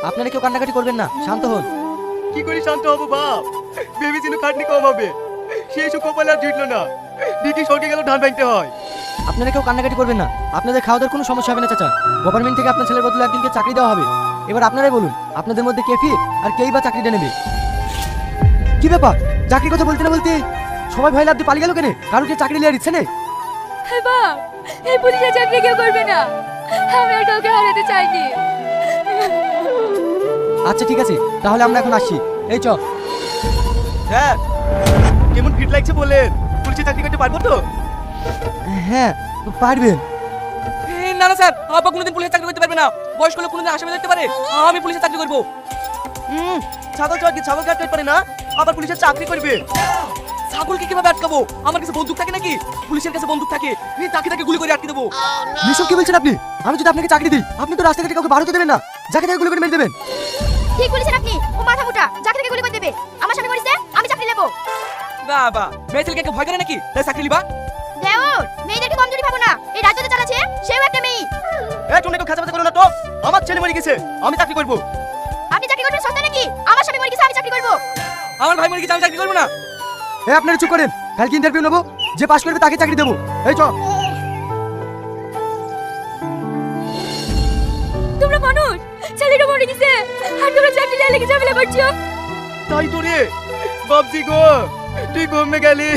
আপনারা কেউ কান্নাকাটি করবেন না, শান্ত হন। কি করে শান্ত হবো বাপ? ভেবেছিল খাটনি কম হবে, সেই সব কপালে আর জুটলো না। দিদি সরকে গেল ধান ভাঙতে হয়। আপনারা কেউ কান্নাকাটি করবেন না, আপনাদের খাওয়া দাওয়ার কোনো সমস্যা হবে না চাচা। গভর্নমেন্ট থেকে আপনার ছেলের বদলে একজনকে চাকরি দেওয়া হবে। এবার আপনারাই বলুন, আপনাদের মধ্যে কে ফিট আর কেই বা চাকরিটা নেবে? কি ব্যাপার, চাকরির কথা বলতে না বলতে সবাই ভয় লাভ পালিয়ে গেল কেন? কারো কি চাকরি নেওয়ার ইচ্ছে নেই? হ্যাঁ বাপ, এই পুলিশের চাকরি কেউ করবে না। আমি আর কাউকে হারাতে চাইনি। আচ্ছা ঠিক আছে, তাহলে আমরা এখন আসছি। এই চ। হ্যাঁ, কেমন ফিট লাগছে বলেন? পুলিশে চাকরি করতে পারবো তো? হ্যাঁ পারবেন। না না স্যার, আপা কোনোদিন পুলিশের চাকরি করতে পারবে না। বয়স্ক লোক কোনোদিন আসামি দেখতে পারে? আমি পুলিশের চাকরি করবো। ছাগল তো আর কি ছাগল কাটতে পারে না, আবার পুলিশের চাকরি করবে? ছাগলকে কিভাবে আটকাবো? আমার কাছে বন্দুক থাকে নাকি? পুলিশের কাছে বন্দুক থাকে, তাকে তাকে গুলি করে আটকে দেবো। এসব কি বলছেন আপনি? আমি যদি আপনাকে চাকরি দিই, আপনি তো রাস্তাঘাটে কাউকে বার হতে দেবেন না, যাকে তাকে গুলি করে মেরে দেবেন। ঠিক বলেছেন আপনি, ও মাথা মোটা, যাকে তাকে গুলি করে দেবে। আমার স্বামী বলেছে আমি চাকরি নেবো। বাবা, মেয়ে ছেলেকে কেউ ভয় করে নাকি তাই চাকরি লিবা? দেওর, মেয়েদেরকে কমজোরি ভাবো না। এই রাজ্যতে চালাচ্ছে সেও একটা মেয়ে। এই তুমি একটু খাঁচাবাচা করো না তো। আমার ছেলে মরে গেছে, আমি চাকরি করবো। আপনি চাকরি করবেন সস্তা নাকি? আমার স্বামী মরে গেছে, আমি চাকরি করবো। আমার ভাই মরে গেছে, আমি চাকরি করবো না। আপনারা চুপ করেন, কালকে ইন্টারভিউ নেবো, যে পাশ করবে তাকে চাকরি দেবো। এই চ। তোমরা মানুষ, ছেলেটা মরে গেছে আর তোমরা চাকরি নিয়ে লেগে ঝামেলা করছো। তাই তো রে বাপজি গো, তুই ঘুমে গেলি।